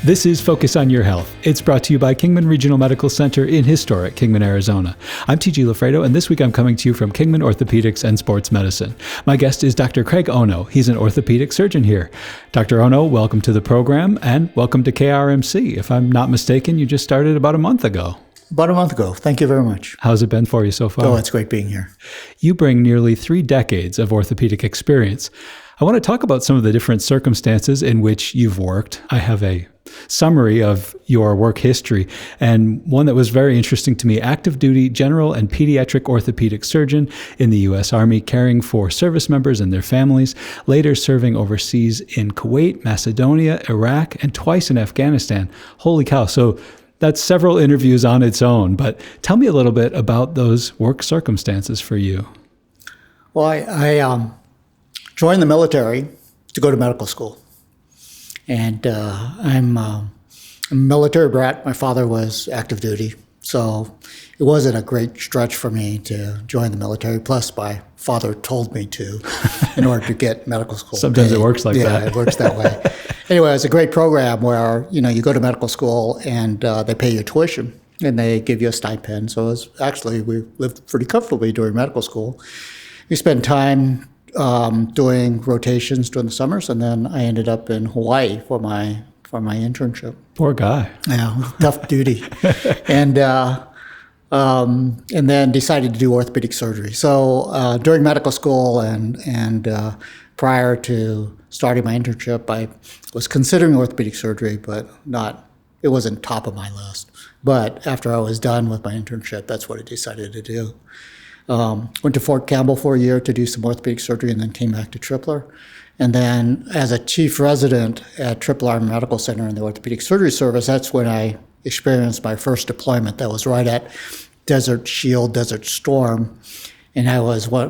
This is Focus on Your Health. It's brought to you by Kingman Regional Medical Center in historic Kingman, Arizona. I'm G.LaFredo, and this week I'm coming to you from Kingman Orthopedics and Sports Medicine. My guest is Dr. Craig Ono. He's an orthopedic surgeon here. Dr. Ono, welcome to the program, and welcome to KRMC. If I'm not mistaken, you just started about a month ago. About a month ago. Thank you very much. How's it been for you so far? Oh, it's great being here. You bring nearly 3 decades of orthopedic experience. I want to talk about some of the different circumstances in which you've worked. I have a summary of your work history, and one that was very interesting to me: active duty general and pediatric orthopedic surgeon in the U.S. Army, caring for service members and their families, later serving overseas in Kuwait, Macedonia, Iraq, and twice in Afghanistan. Holy cow. So that's several interviews on its own, but tell me a little bit about those work circumstances for you. Well, I joined the military to go to medical school. And I'm a military brat. My father was active duty, so it wasn't a great stretch for me to join the military. Plus, my father told me to in order to get medical school. Sometimes it works like that. Yeah, it works that way. Anyway, it's a great program where, you go to medical school and they pay your tuition and they give you a stipend. So we lived pretty comfortably during medical school. We spent time doing rotations during the summers, and then I ended up in Hawaii for my internship. Poor guy. Yeah, tough duty, and then decided to do orthopedic surgery. So during medical school and prior to starting my internship, I was considering orthopedic surgery, but it wasn't top of my list. But after I was done with my internship, that's what I decided to do. Went to Fort Campbell for a year to do some orthopedic surgery, and then came back to Tripler. And then as a chief resident at Triple Army Medical Center in the Orthopedic Surgery Service, that's when I experienced my first deployment. That was right at Desert Shield, Desert Storm. And I was one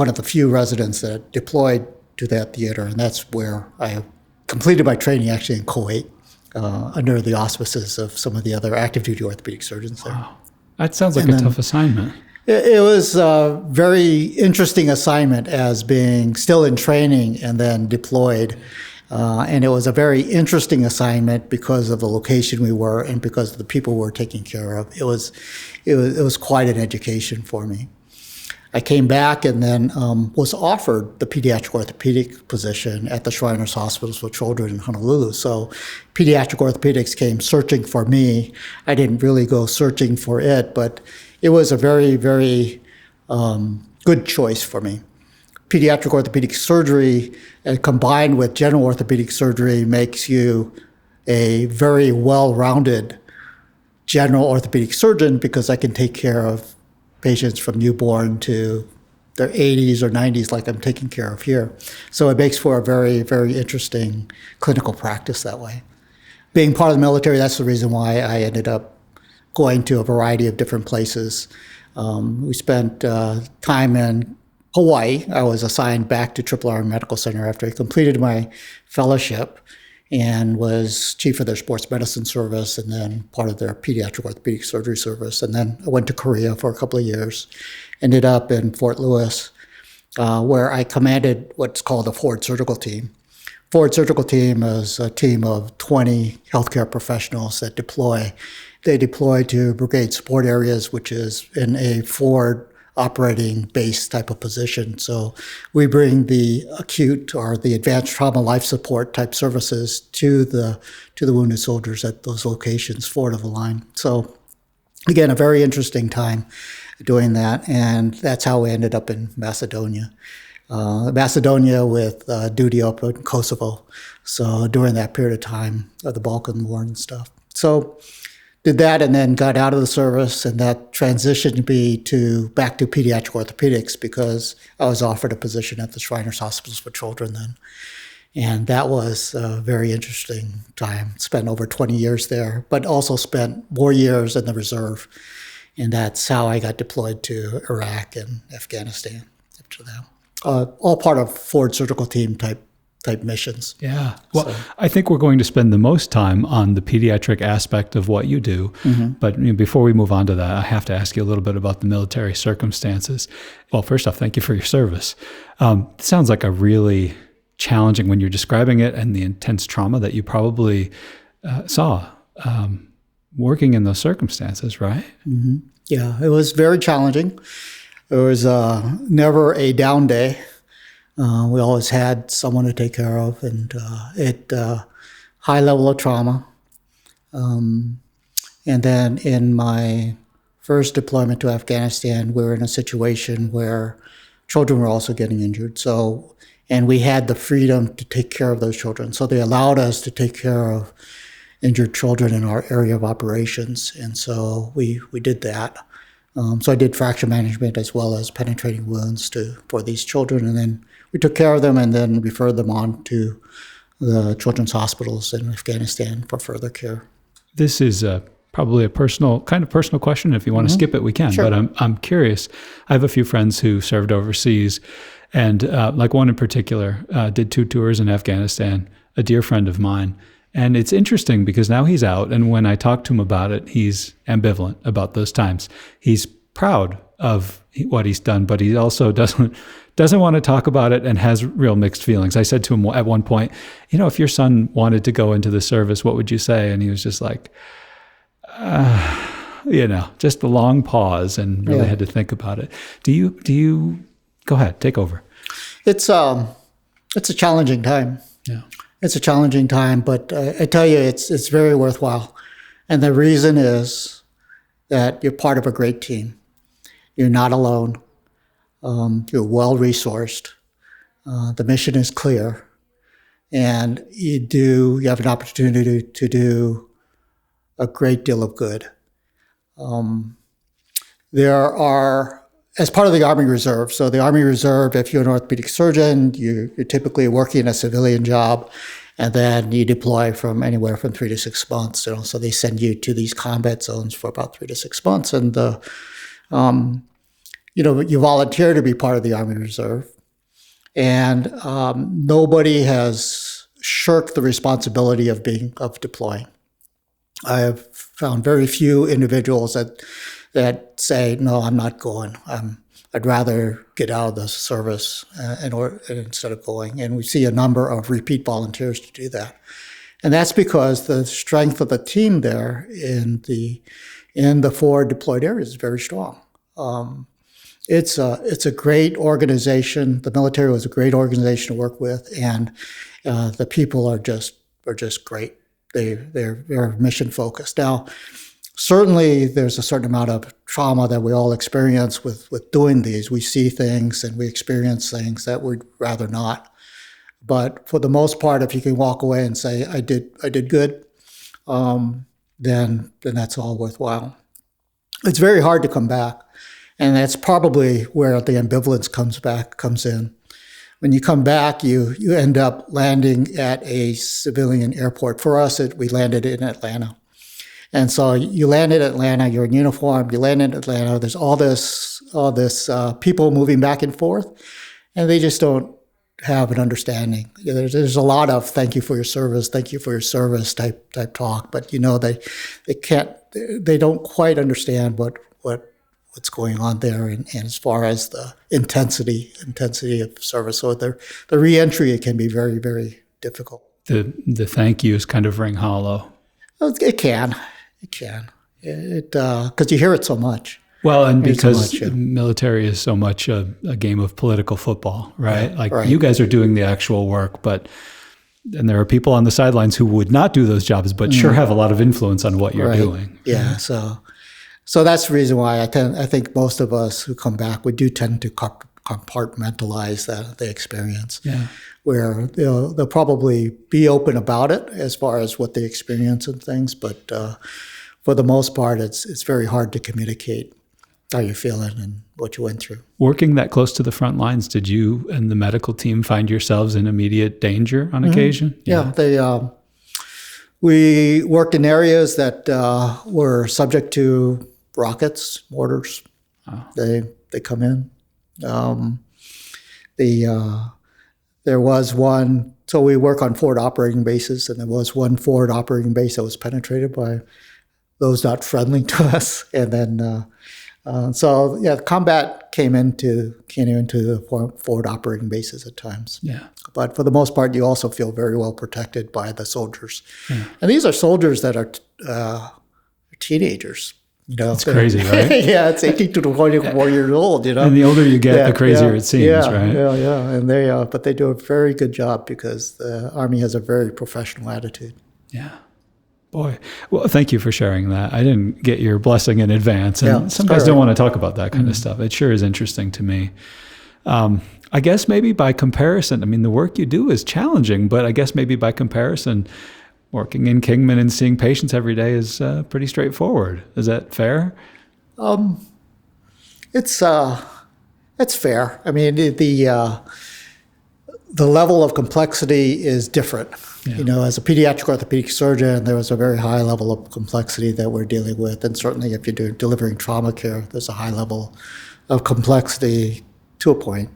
of the few residents that deployed to that theater. And that's where I completed my training actually in Kuwait under the auspices of some of the other active duty orthopedic surgeons there. Wow. That sounds like a tough assignment. It was a very interesting assignment as being still in training and then deployed. And it was a very interesting assignment because of the location we were and because of the people we were taking care of. It was quite an education for me. I came back and then was offered the pediatric orthopedic position at the Shriners Hospitals for Children in Honolulu. So pediatric orthopedics came searching for me. I didn't really go searching for it, but it was a very, very good choice for me. Pediatric orthopedic surgery combined with general orthopedic surgery makes you a very well-rounded general orthopedic surgeon, because I can take care of patients from newborn to their 80s or 90s like I'm taking care of here. So it makes for a very, very interesting clinical practice that way. Being part of the military, that's the reason why I ended up going to a variety of different places. We spent time in Hawaii. I was assigned back to Triple Army Medical Center after I completed my fellowship and was chief of their sports medicine service and then part of their pediatric orthopedic surgery service. And then I went to Korea for a couple of years, ended up in Fort Lewis, where I commanded what's called a forward surgical team. Forward surgical team is a team of 20 healthcare professionals that deploy. They deploy to brigade support areas, which is in a forward operating base type of position. So we bring the acute or the advanced trauma life support type services to the wounded soldiers at those locations forward of the line. So again, a very interesting time doing that, and that's how we ended up in Macedonia. Macedonia with duty up in Kosovo. So during that period of time of the Balkan War and stuff. So did that and then got out of the service, and that transitioned me back to pediatric orthopedics because I was offered a position at the Shriners Hospitals for Children then. And that was a very interesting time. Spent over 20 years there, but also spent more years in the reserve. And that's how I got deployed to Iraq and Afghanistan after that. All part of forward surgical team type missions. Yeah. Well, so I think we're going to spend the most time on the pediatric aspect of what you do. Mm-hmm. But before we move on to that, I have to ask you a little bit about the military circumstances. Well, first off, thank you for your service. It sounds like a really challenging when you're describing it and the intense trauma that you probably saw working in those circumstances, right? Mm-hmm. Yeah, it was very challenging. There was never a down day. We always had someone to take care of, and high level of trauma. And then in my first deployment to Afghanistan, we were in a situation where children were also getting injured. And we had the freedom to take care of those children. So they allowed us to take care of injured children in our area of operations. And so we did that. So I did fracture management as well as penetrating wounds for these children. And then we took care of them and then referred them on to the children's hospitals in Afghanistan for further care. This is probably a personal question. If you want to skip it, we can. Sure. But I'm curious. I have a few friends who served overseas, and like one in particular did 2 tours in Afghanistan, a dear friend of mine. And it's interesting because now he's out, and when I talk to him about it, he's ambivalent about those times. He's proud of what he's done, but he also doesn't want to talk about it and has real mixed feelings. I said to him at one point, if your son wanted to go into the service, what would you say? And he was just like, just a long pause and really had to think about it. Do you go ahead, take over. It's a challenging time. Yeah. It's a challenging time, but I tell you, it's very worthwhile. And the reason is that you're part of a great team. You're not alone. You're well-resourced. The mission is clear. And you have an opportunity to do a great deal of good. There are, as part of the Army Reserve, so the Army Reserve, if you're an orthopedic surgeon, you're typically working a civilian job, and then you deploy from anywhere from 3 to 6 months. So they send you to these combat zones for about 3 to 6 months, and you volunteer to be part of the Army Reserve, and nobody has shirked the responsibility of deploying. I have found very few individuals that say, no, I'm not going. I'd rather get out of the service instead of going. And we see a number of repeat volunteers to do that. And that's because the strength of the team there in the 4 deployed areas is very strong. It's a great organization. The military was a great organization to work with, and the people are just great. They're mission focused. Now, certainly there's a certain amount of trauma that we all experience with doing these. We see things and we experience things that we'd rather not. But for the most part, if you can walk away and say, I did good, then that's all worthwhile. It's very hard to come back. And that's probably where the ambivalence comes in. When you come back, you end up landing at a civilian airport. For us, we landed in Atlanta. And so you land in Atlanta, you're in uniform, you land in Atlanta, there's all this people moving back and forth, and they just don't have an understanding. There's a lot of thank you for your service type talk, but they don't quite understand what's going on there, and as far as the intensity of service. So the reentry, it can be very, very difficult. The thank yous kind of ring hollow. It can, because you hear it so much. Well, and because the military is so much a game of political football, right? Right. You guys are doing the actual work, and there are people on the sidelines who would not do those jobs, but sure have a lot of influence on what you're doing. Yeah, So that's the reason why I think most of us who come back, we do tend to compartmentalize the experience. Yeah. Where they'll probably be open about it as far as what they experience and things, but for the most part, it's very hard to communicate how you're feeling and what you went through. Working that close to the front lines, did you and the medical team find yourselves in immediate danger on occasion? Yeah, we worked in areas that were subject to rockets, mortars. Oh. They come in. There was one. So we work on forward operating bases, and there was one forward operating base that was penetrated by those not friendly to us. And then So yeah, combat came into the forward operating bases at times. Yeah. But for the most part, you also feel very well protected by the soldiers. Yeah. And these are soldiers that are teenagers. It's crazy, right? Yeah, it's 18 to 24 years old, And the older you get, the crazier it seems, right? Yeah. And but they do a very good job because the Army has a very professional attitude. Yeah. Boy, well, thank you for sharing that. I didn't get your blessing in advance. And some guys don't want to talk about that kind of stuff. It sure is interesting to me. I guess maybe by comparison, I mean, the work you do is challenging, but I guess maybe by comparison, working in Kingman and seeing patients every day is pretty straightforward. Is that fair? It's fair. I mean, the level of complexity is different. Yeah. As a pediatric orthopedic surgeon, there was a very high level of complexity that we're dealing with. And certainly if you're delivering trauma care, there's a high level of complexity to a point.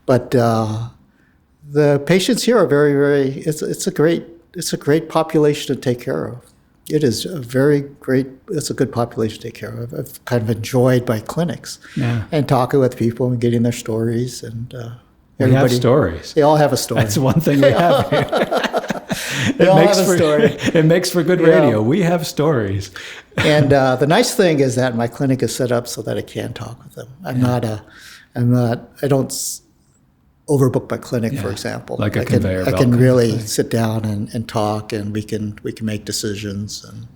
But the patients here are very, very, it's a great population to take care of. It is it's a good population to take care of. I've kind of enjoyed my clinics and talking with people and getting their stories. And we have stories. They all have a story. That's one thing we have here. It makes for good radio. We have stories. And the nice thing is that my clinic is set up so that I can talk with them. I don't overbook my clinic, for example. Like a conveyor belt. I can really sit down and talk, and we can make decisions, and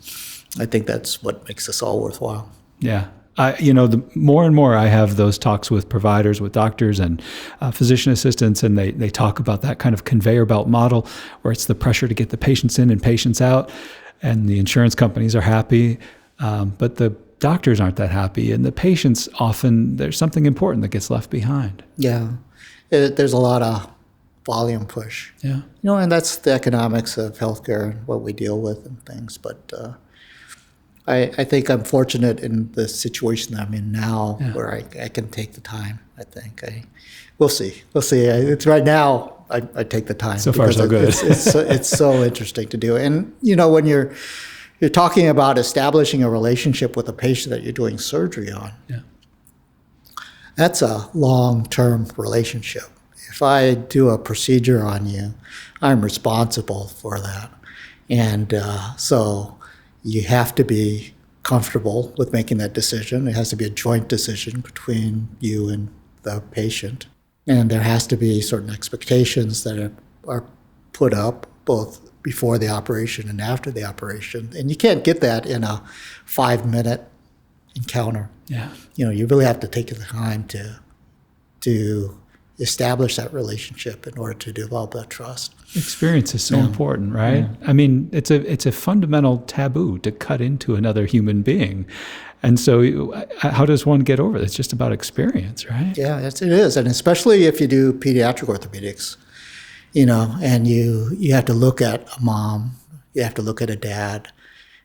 I think that's what makes this all worthwhile. Yeah. The more and more I have those talks with providers, with doctors and physician assistants, and they talk about that kind of conveyor belt model where it's the pressure to get the patients in and patients out, and the insurance companies are happy, but the doctors aren't that happy, and the patients often, there's something important that gets left behind. Yeah. There's a lot of volume push. Yeah. And that's the economics of healthcare and what we deal with and things. But I think I'm fortunate in the situation that I'm in now where I can take the time, I think. We'll see. It's right now, I take the time. So far, so good. It's so interesting to do. And, when you're talking about establishing a relationship with a patient that you're doing surgery on, that's a long-term relationship. If I do a procedure on you, I'm responsible for that. And so you have to be comfortable with making that decision. It has to be a joint decision between you and the patient. And there has to be certain expectations that are put up both before the operation and after the operation. And you can't get that in a 5-minute encounter. Yeah. You really have to take the time to establish that relationship in order to develop that trust. Experience is so important, right? Yeah. I mean, it's a fundamental taboo to cut into another human being. And so how does one get over it? It's just about experience, right? Yeah, it is. And especially if you do pediatric orthopedics, and you have to look at a mom, you have to look at a dad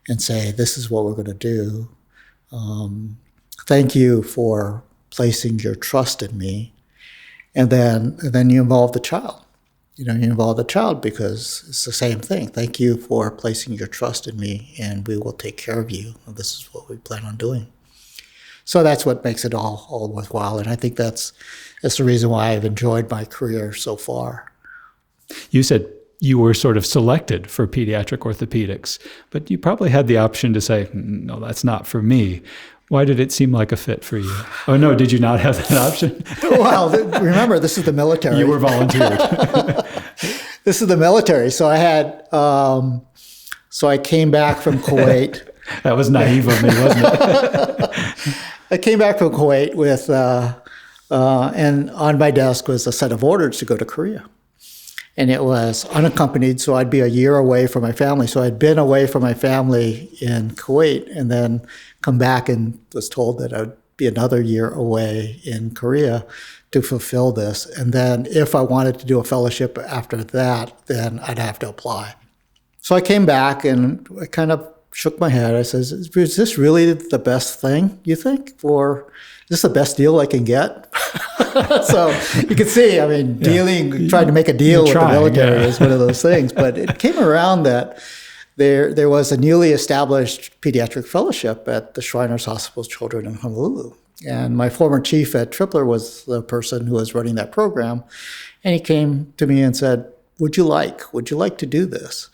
and say, this is what we're going to do. Thank you for placing your trust in me. And then you involve the child. You involve the child because it's the same thing. Thank you for placing your trust in me, and we will take care of you. And this is what we plan on doing. So that's what makes it all worthwhile. And I think that's the reason why I've enjoyed my career so far. You said you were sort of selected for pediatric orthopedics, but you probably had the option to say, no, that's not for me. Why did it seem like a fit for you? Oh, no, did you not have that option? Well, remember, this is the military. You were volunteered. This is the military. So I had, so I came back from Kuwait. That was naive of me, wasn't it? I came back from Kuwait with, and on my desk was a set of orders to go to Korea. And it was unaccompanied, so I'd be a year away from my family. So I'd been away from my family in Kuwait and then come back and was told that I would be another year away in Korea to fulfill this. And then if I wanted to do a fellowship after that, then I'd have to apply. So I came back and I kind of shook my head. I says, is this really the best thing, you think? Or is this the best deal I can get? So you can see, I mean, trying to make a deal with the military is one of those things. But it came around that there was a newly established pediatric fellowship at the Shriners Hospital Children in Honolulu. And my former chief at Tripler was the person who was running that program. And he came to me and said, would you like to do this?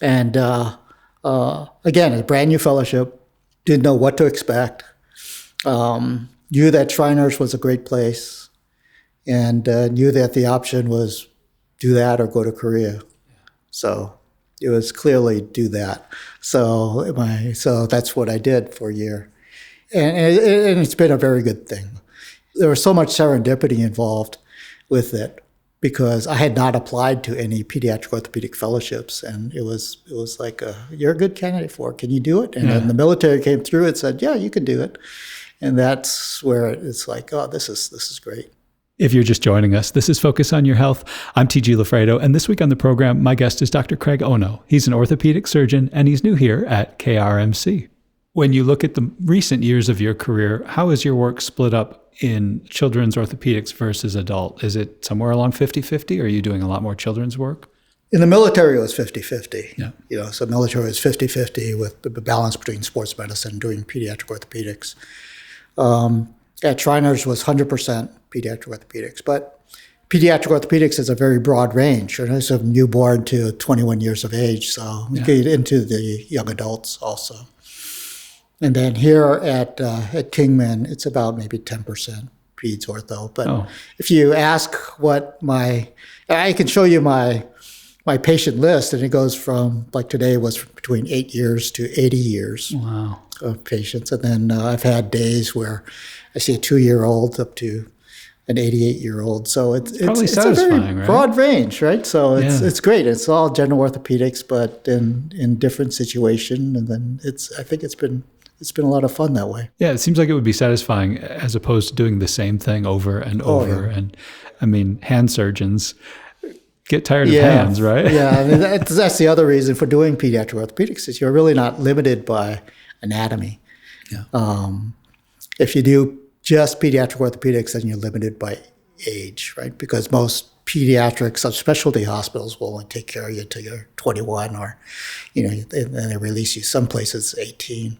And again, a brand new fellowship, didn't know what to expect. Knew that Shriners was a great place, and knew that the option was do that or go to Korea. So it was clearly do that. So that's what I did for a year. And it's been a very good thing. There was so much serendipity involved with it because I had not applied to any pediatric orthopedic fellowships, and it was like, you're a good candidate for it. Can you do it? And then the military came through and said, yeah, you can do it. And that's where it's like, oh, this is great. If you're just joining us, this is Focus on Your Health. I'm G.LaFredo, and this week on the program, my guest is Dr. Craig Ono. He's an orthopedic surgeon, and he's new here at KRMC. When you look at the recent years of your career, how is your work split up in children's orthopedics versus adult? Is it somewhere along 50-50? Or are you doing a lot more children's work? In the military, it was 50-50. Yeah. So military was 50-50 with the balance between sports medicine and doing pediatric orthopedics. At Shriners was 100% pediatric orthopedics, but pediatric orthopedics is a very broad range. So newborn to 21 years of age, so you get into the young adults also. And then here at Kingman, it's about maybe 10% peds ortho. But if you ask what I can show you my patient list, and it goes from, like today was between 8 years to 80 years of patients. And then I've had days where I see a 2-year-old up to an 88-year-old. So it's satisfying, a very broad range, right? So it's great. It's all general orthopedics, but in different situation. And then I think it's been a lot of fun that way. Yeah, it seems like it would be satisfying as opposed to doing the same thing over and over. And I mean, hand surgeons get tired of hands, right? Yeah, I mean, that's the other reason for doing pediatric orthopedics is you're really not limited by anatomy. Yeah. If you do just pediatric orthopedics, then you're limited by age, right? Because most pediatric subspecialty hospitals will only take care of you until you're 21 or, and they release you some places 18.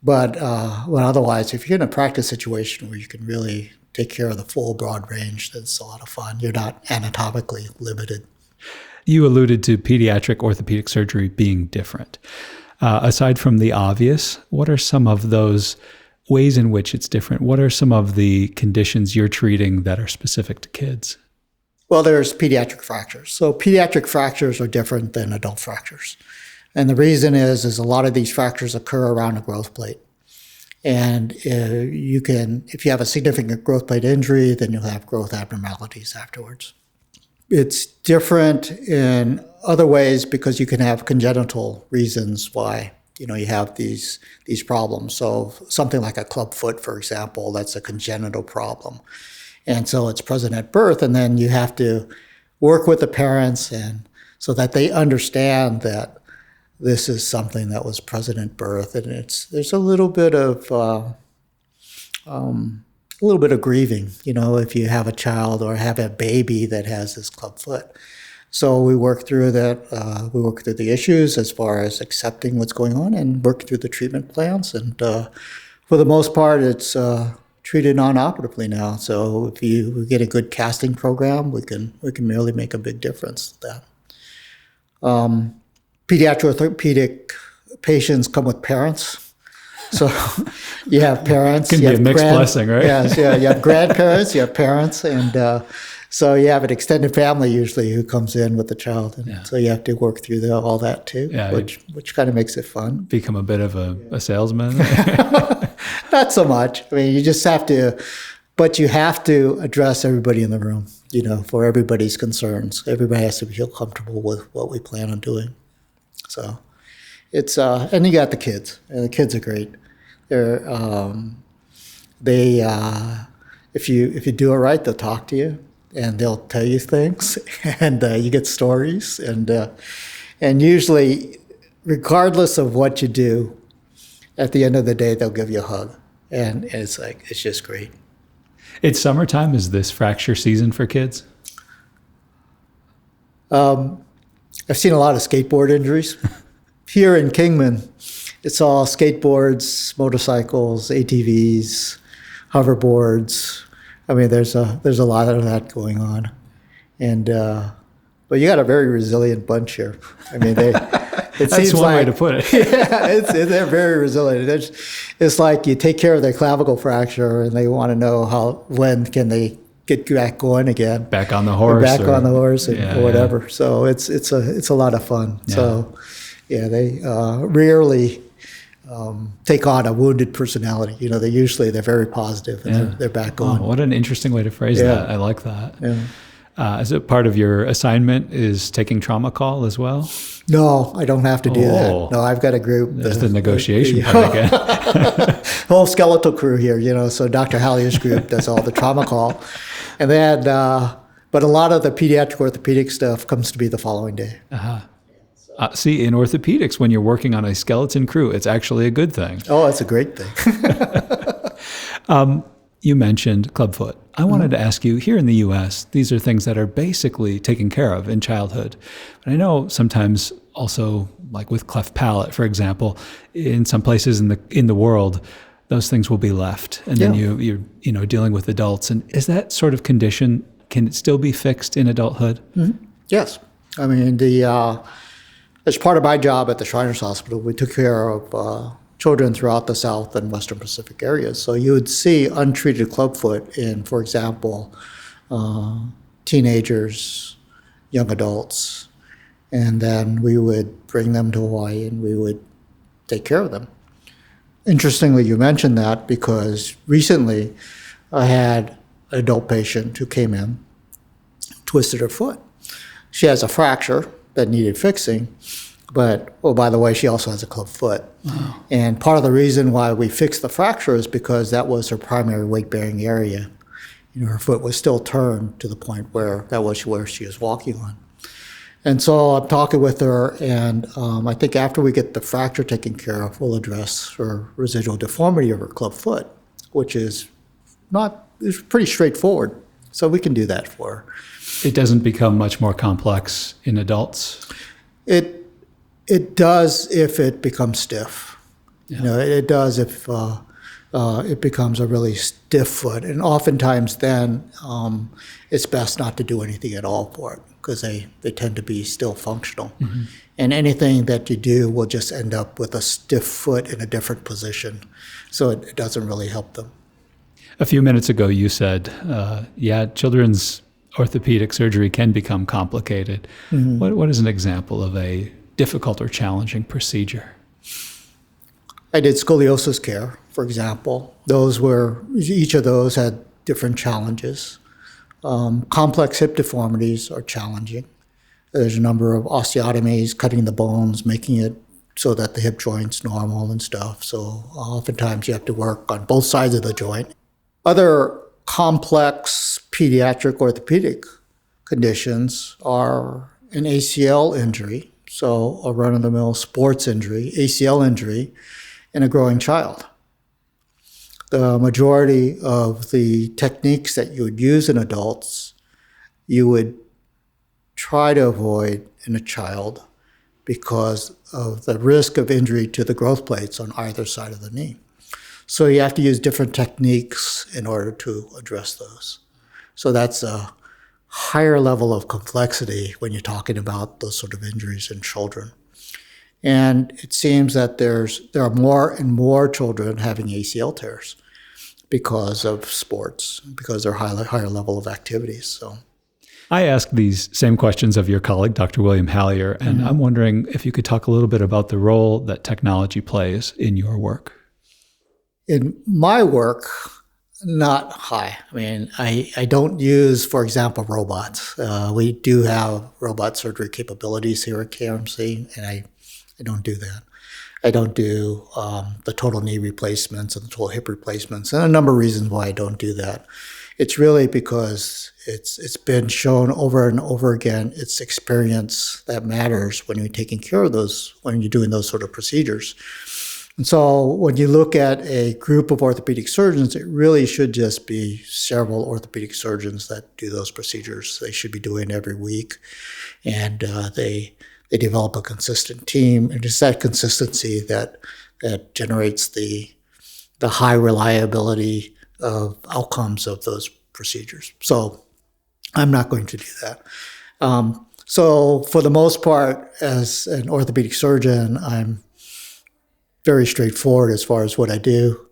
But otherwise, if you're in a practice situation where you can really take care of the full broad range, that's a lot of fun. You're not anatomically limited. You alluded to pediatric orthopedic surgery being different. Aside from the obvious, what are some of those ways in which it's different? What are some of the conditions you're treating that are specific to kids? Well, there's pediatric fractures. So pediatric fractures are different than adult fractures. And the reason is a lot of these fractures occur around a growth plate. And if you have a significant growth plate injury, then you'll have growth abnormalities afterwards. It's different in other ways because you can have congenital reasons why you have these problems. So something like a club foot, for example, that's a congenital problem. And so it's present at birth, and then you have to work with the parents and so that they understand that this is something that was present at birth, and there's a little bit of grieving, if you have a child or have a baby that has this club foot. So we work through that. We work through the issues as far as accepting what's going on and work through the treatment plans. And for the most part, it's treated non-operatively now. So if we get a good casting program, we can really make a big difference with that. Pediatric orthopedic patients come with parents. So you have parents. Can be a mixed blessing, right? Yes, yeah. You have grandparents, you have parents, and so you have an extended family usually who comes in with the child. And so you have to work through all that too, which kind of makes it fun. Become a bit of a salesman? Not so much. I mean, you just have to, but you have to address everybody in the room, for everybody's concerns. Everybody has to feel comfortable with what we plan on doing. So it's, and you got the kids, and the kids are great. If you do it right, they'll talk to you and they'll tell you things, and you get stories, and usually, regardless of what you do, at the end of the day, they'll give you a hug, and it's just great. It's summertime. Is this fracture season for kids? I've seen a lot of skateboard injuries. Here in Kingman, it's all skateboards, motorcycles, ATVs, hoverboards. I mean, there's a lot of that going on, and but you got a very resilient bunch here. I mean, it That's seems one like, way to put it. yeah, they're very resilient. It's like you take care of their clavicle fracture, and they want to know when can they get back going again, Back on the horse, on the horse, or whatever. Yeah. So it's a lot of fun. Yeah. So yeah, they rarely take on a wounded personality. You know, they're very positive, and they're back going. Oh, what an interesting way to phrase that. I like that. Yeah. Is it part of your assignment is taking trauma call as well? No, I don't have to do that. No, I've got a group. There's the negotiation part again. Whole skeletal crew here, you know. So Dr. Hallier's group does all the trauma call, and then, but a lot of the pediatric orthopedic stuff comes to be the following day. See, in orthopedics, when you're working on a skeleton crew, it's actually a good thing. Oh, it's a great thing. You mentioned clubfoot. I wanted to ask you, here in the U.S., these are things that are basically taken care of in childhood. But I know sometimes also, like with cleft palate, for example, in some places in the world, those things will be left, and then you're dealing with adults. And is that sort of condition, can it still be fixed in adulthood? Mm-hmm. Yes. I mean, as part of my job at the Shriners Hospital, we took care of children throughout the South and Western Pacific areas. So you would see untreated clubfoot in, for example, teenagers, young adults, and then we would bring them to Hawaii and we would take care of them. Interestingly, you mentioned that because recently I had an adult patient who came in, twisted her foot. She has a fracture that needed fixing, but, oh, by the way, she also has a club foot. Wow. And part of the reason why we fixed the fracture is because that was her primary weight-bearing area. You know, her foot was still turned to the point where that was where she was walking on. And so I'm talking with her, and I think after we get the fracture taken care of, we'll address her residual deformity of her club foot, which is pretty straightforward. So we can do that for her. It doesn't become much more complex in adults? It does if it becomes stiff. Yeah. You know, it does if it becomes a really stiff foot. And oftentimes then it's best not to do anything at all for it because they tend to be still functional. Mm-hmm. And anything that you do will just end up with a stiff foot in a different position. So it doesn't really help them. A few minutes ago you said, children's orthopedic surgery can become complicated. Mm-hmm. What is an example of a difficult or challenging procedure? I did scoliosis care, for example. Each of those had different challenges. Complex hip deformities are challenging. There's a number of osteotomies, cutting the bones, making it so that the hip joint's normal and stuff. So oftentimes you have to work on both sides of the joint. Other complex pediatric orthopedic conditions are an ACL injury, so a run-of-the-mill sports injury, ACL injury, in a growing child. The majority of the techniques that you would use in adults, you would try to avoid in a child because of the risk of injury to the growth plates on either side of the knee. So you have to use different techniques in order to address those. So that's a higher level of complexity when you're talking about those sort of injuries in children. And it seems that there are more and more children having ACL tears because of sports, because they're higher level of activities. So I asked these same questions of your colleague, Dr. William Hallier, and I'm wondering if you could talk a little bit about the role that technology plays in your work. In my work, not high. I mean, I don't use, for example, robots. We do have robot surgery capabilities here at KRMC, and I don't do that. I don't do the total knee replacements and the total hip replacements, and a number of reasons why I don't do that. It's really because it's been shown over and over again, it's experience that matters when you're taking care of those, when you're doing those sort of procedures. And so when you look at a group of orthopedic surgeons, it really should just be several orthopedic surgeons that do those procedures. They should be doing every week, and they develop a consistent team, and it's that consistency that generates the high reliability outcomes of those procedures. So I'm not going to do that. So for the most part, as an orthopedic surgeon, I'm very straightforward as far as what I do.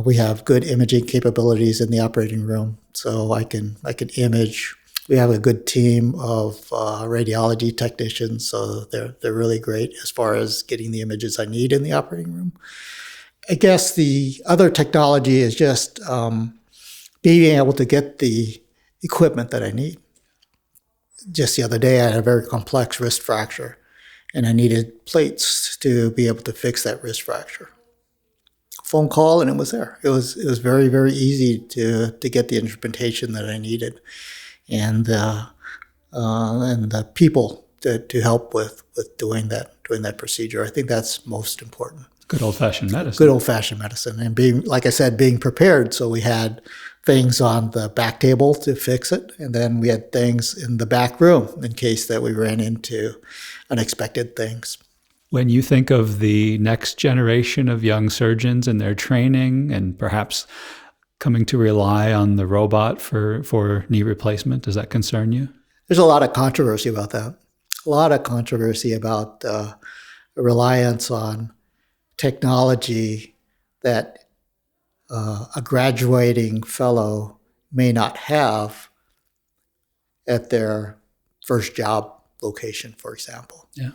We have good imaging capabilities in the operating room, so I can image. We have a good team of radiology technicians, so they're really great as far as getting the images I need in the operating room. I guess the other technology is just being able to get the equipment that I need. Just the other day, I had a very complex wrist fracture, and I needed plates to be able to fix that wrist fracture. Phone call, and it was there. It was very, very easy to get the instrumentation that I needed, and the people to help with doing that procedure. I think that's most important. Good old-fashioned medicine. Good old-fashioned medicine, and being, like I said, being prepared. So we had things on the back table to fix it, and then we had things in the back room in case that we ran into unexpected things. When you think of the next generation of young surgeons and their training and perhaps coming to rely on the robot for knee replacement, does that concern you? There's a lot of controversy about that. A lot of controversy about reliance on technology that a graduating fellow may not have at their first job location, for example. Yeah.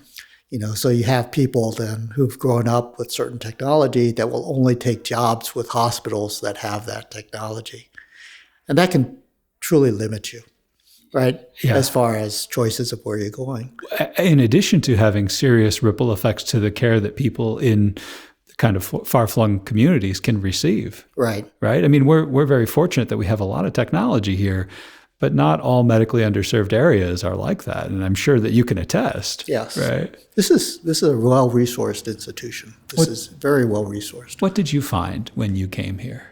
So you have people then who've grown up with certain technology that will only take jobs with hospitals that have that technology. And that can truly limit you, right? Yeah. As far as choices of where you're going. In addition to having serious ripple effects to the care that people in kind of far-flung communities can receive. Right. Right? I mean, we're very fortunate that we have a lot of technology here, but not all medically underserved areas are like that. And I'm sure that you can attest. Yes. Right. This is a well-resourced institution. This is very well-resourced. What did you find when you came here?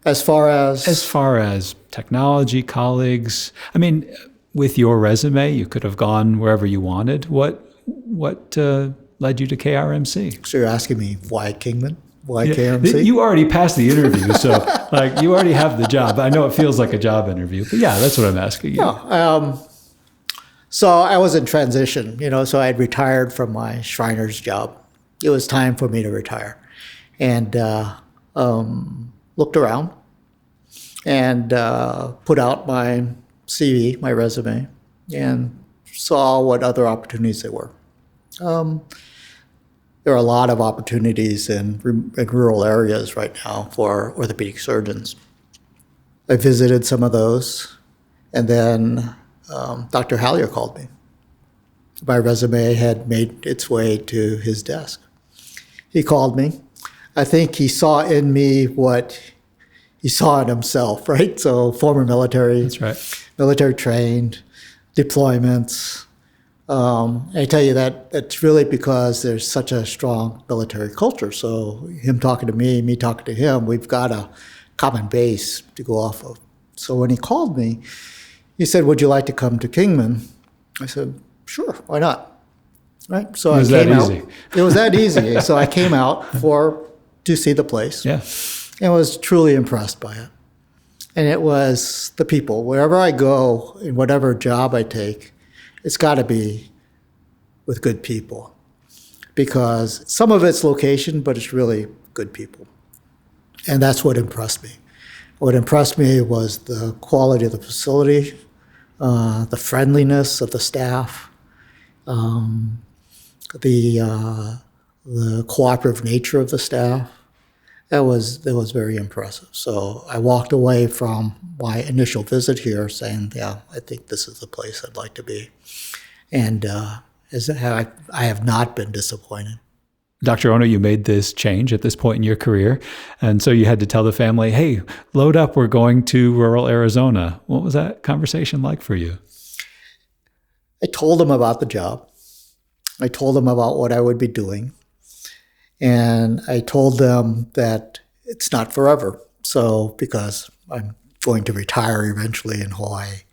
As far as technology, colleagues, I mean, with your resume, you could have gone wherever you wanted. What led you to KRMC? So you're asking me why Kingman? Why KRMC? You already passed the interview, so you already have the job. I know it feels like a job interview, but yeah, that's what I'm asking you. So I was in transition, so I had retired from my Shriner's job. It was time for me to retire. And looked around and put out my CV, my resume, and saw what other opportunities there were. There are a lot of opportunities in rural areas right now for orthopedic surgeons. I visited some of those, and then Dr. Hallier called me. My resume had made its way to his desk. He called me. I think he saw in me what he saw in himself, right? So former military. That's right. Military trained, deployments. I tell you that's really because there's such a strong military culture. So him talking to me talking to him, we've got a common base to go off of. So when he called me, he said, "Would you like to come to Kingman?" I said, "Sure, why not?" Right? So I came out. It was that easy. So I came out to see the place. Yeah. And was truly impressed by it. And it was the people. Wherever I go, in whatever job I take, it's got to be with good people. Because some of it's location, but it's really good people. And that's what impressed me. What impressed me was the quality of the facility, the friendliness of the staff, the cooperative nature of the staff. That was very impressive. So I walked away from my initial visit here saying, yeah, I think this is the place I'd like to be. And I have not been disappointed. Dr. Ono, you made this change at this point in your career. And so you had to tell the family, hey, load up, we're going to rural Arizona. What was that conversation like for you? I told them about the job. I told them about what I would be doing. And I told them that it's not forever. So, because I'm going to retire eventually in Hawaii.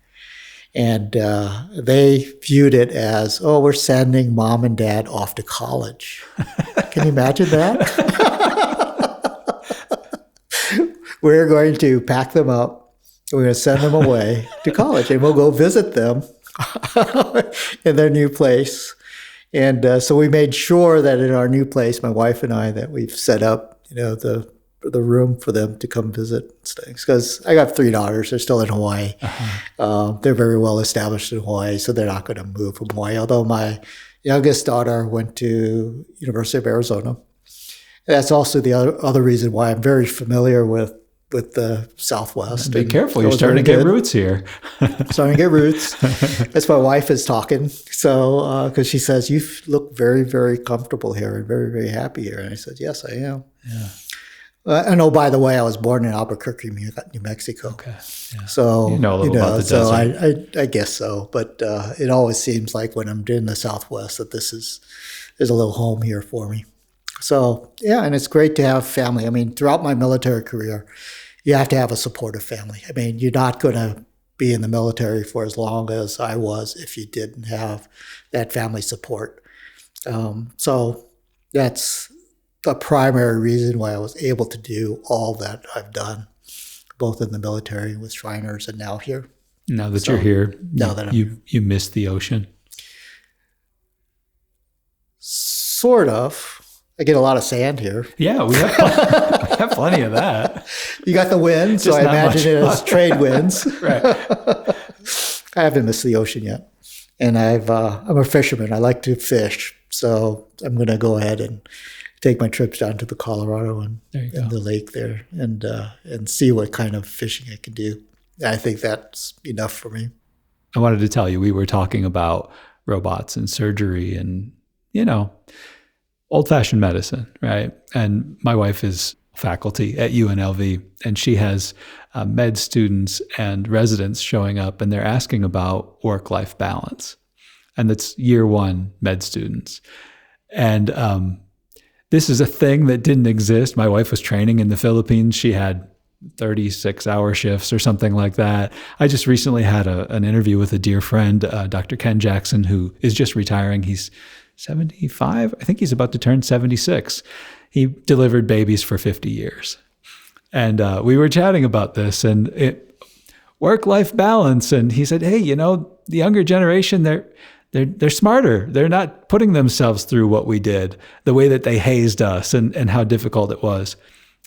And they viewed it as, oh, we're sending mom and dad off to college. Can you imagine that? we're going to pack them up. We're going to send them away to college, and we'll go visit them in their new place. And so we made sure that in our new place, my wife and I, that we've set up, the room for them to come visit things. Because I got 3 daughters. They're still in Hawaii. They're very well established in Hawaii, so they're not going to move from Hawaii. Although my youngest daughter went to University of Arizona. That's also the other reason why I'm very familiar with the Southwest. Be careful, you're starting to get roots here. Starting to get roots. That's my wife is talking. So, because she says, you look very, very comfortable here and very, very happy here. And I said, yes, I am. Yeah. And by the way, I was born in Albuquerque, New Mexico. Okay. Yeah. So, you know a little about the desert. So I guess so. But it always seems like when I'm in the Southwest that there's a little home here for me. So, yeah, and it's great to have family. I mean, throughout my military career, you have to have a supportive family. I mean, you're not going to be in the military for as long as I was if you didn't have that family support. So that's the primary reason why I was able to do all that I've done, both in the military with Shriners and now here. Now that you're here, you miss the ocean? Sort of. I get a lot of sand here. Yeah, we have plenty of that. You got the wind, so I imagine it as trade winds. Right. I haven't missed the ocean yet. And I'm a fisherman. I like to fish. So I'm going to go ahead and take my trips down to the Colorado and the lake there and see what kind of fishing I can do. I think that's enough for me. I wanted to tell you, we were talking about robots and surgery and, old-fashioned medicine, right? And my wife is faculty at UNLV, and she has med students and residents showing up, and they're asking about work-life balance. And that's year 1 med students. And this is a thing that didn't exist. My wife was training in the Philippines. She had 36-hour shifts or something like that. I just recently had an interview with a dear friend, Dr. Ken Jackson, who is just retiring. He's 75. I think he's about to turn 76. He delivered babies for 50 years. And we were chatting about this and work-life balance. And he said, hey, the younger generation, they're smarter. They're not putting themselves through what we did, the way that they hazed us and how difficult it was.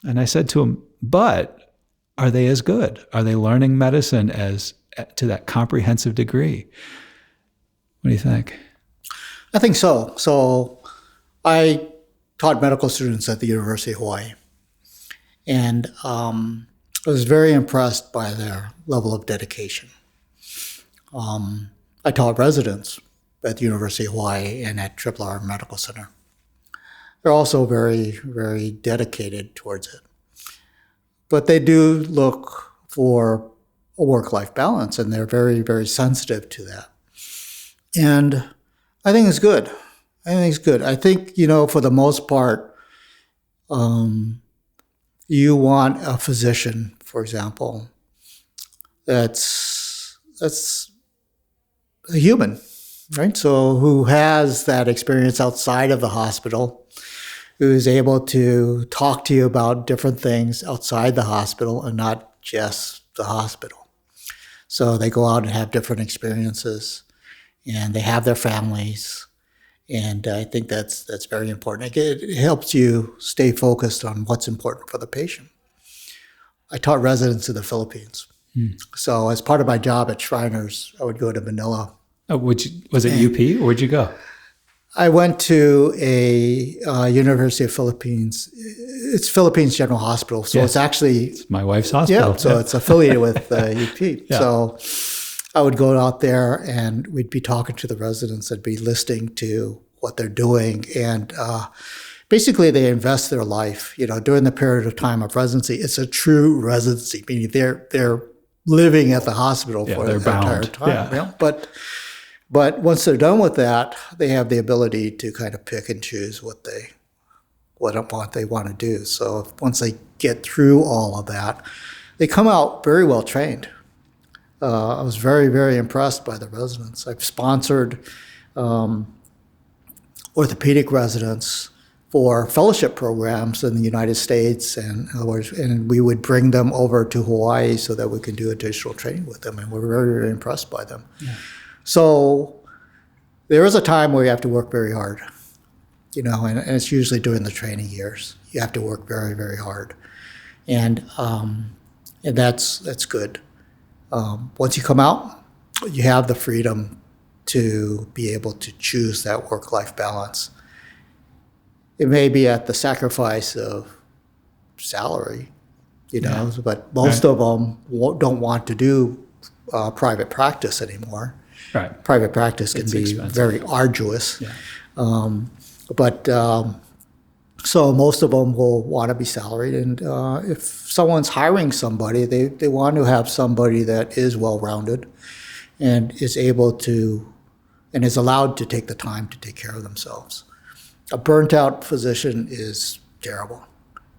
And I said to him, but are they as good? Are they learning medicine to that comprehensive degree? What do you think? I think so. So I taught medical students at the University of Hawaii. And I was very impressed by their level of dedication. I taught residents at the University of Hawaii and at R Medical Center. They're also very, very dedicated towards it. But they do look for a work-life balance, and they're very, very sensitive to that. And I think it's good. I think, for the most part, you want a physician, for example, that's a human, right? So who has that experience outside of the hospital, who's able to talk to you about different things outside the hospital and not just the hospital. So they go out and have different experiences, and they have their families. And I think that's very important. It helps you stay focused on what's important for the patient. I taught residents in the Philippines. So as part of my job at Shriners, I would go to Manila. Oh, was it UP, or where'd you go? I went to a University of Philippines. It's Philippines General Hospital. So it's my wife's hospital. Yeah, so it's affiliated with UP. Yeah. So I would go out there and we'd be talking to the residents. I'd be listening to what they're doing. And basically they invest their life, during the period of time of residency. It's a true residency, meaning they're living at the hospital for the entire time. Yeah. But once they're done with that, they have the ability to kind of pick and choose what they want to do. So once they get through all of that, they come out very well trained. I was very, very impressed by the residents. I've sponsored orthopedic residents for fellowship programs in the United States, and we would bring them over to Hawaii so that we could do additional training with them, and we're very, very impressed by them. Yeah. So there is a time where you have to work very hard, and it's usually during the training years. You have to work very, very hard, and that's good. Once you come out, you have the freedom to be able to choose that work-life balance. It may be at the sacrifice of salary, but most of them don't want to do private practice anymore. Right. Private practice can be expensive. Very arduous. Yeah. So most of them will want to be salaried. And if someone's hiring somebody, they want to have somebody that is well-rounded and is able to and is allowed to take the time to take care of themselves. A burnt-out physician is terrible.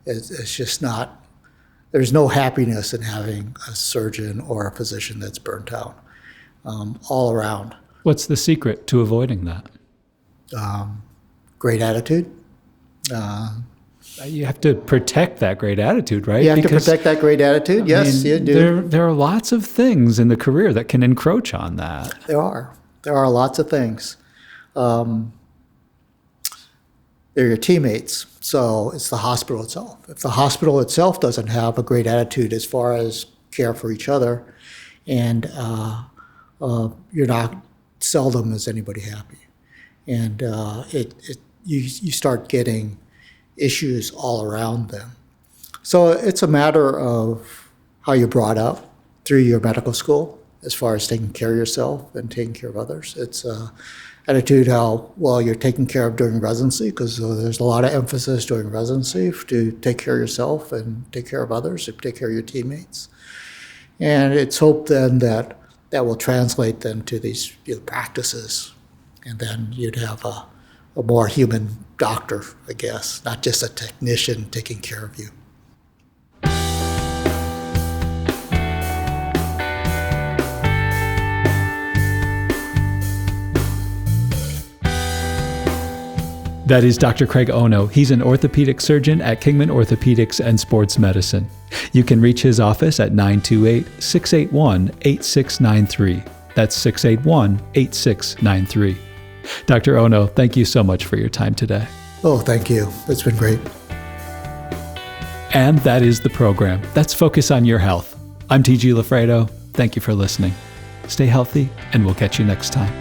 It's just not, there's no happiness in having a surgeon or a physician that's burnt out all around. What's the secret to avoiding that? Great attitude. You have to protect that great attitude, right? You have to protect that great attitude. Yes, you do. There are lots of things in the career that can encroach on that. There are lots of things. They're your teammates, so it's the hospital itself. If the hospital itself doesn't have a great attitude as far as care for each other, and you're not seldom is anybody happy, and you start getting issues all around them. So it's a matter of how you're brought up through your medical school as far as taking care of yourself and taking care of others. It's attitude how well you're taken care of during residency, because there's a lot of emphasis during residency to take care of yourself and take care of others, take care of your teammates. And it's hoped then that will translate then to these practices, and then you'd have a more human doctor, I guess, not just a technician taking care of you. That is Dr. Craig Ono. He's an orthopedic surgeon at Kingman Orthopedics and Sports Medicine. You can reach his office at 928-681-8693. That's 681-8693. Dr. Ono, thank you so much for your time today. Oh, thank you. It's been great. And that is the program. That's Focus on Your Health. I'm G.LaFredo. Thank you for listening. Stay healthy, and we'll catch you next time.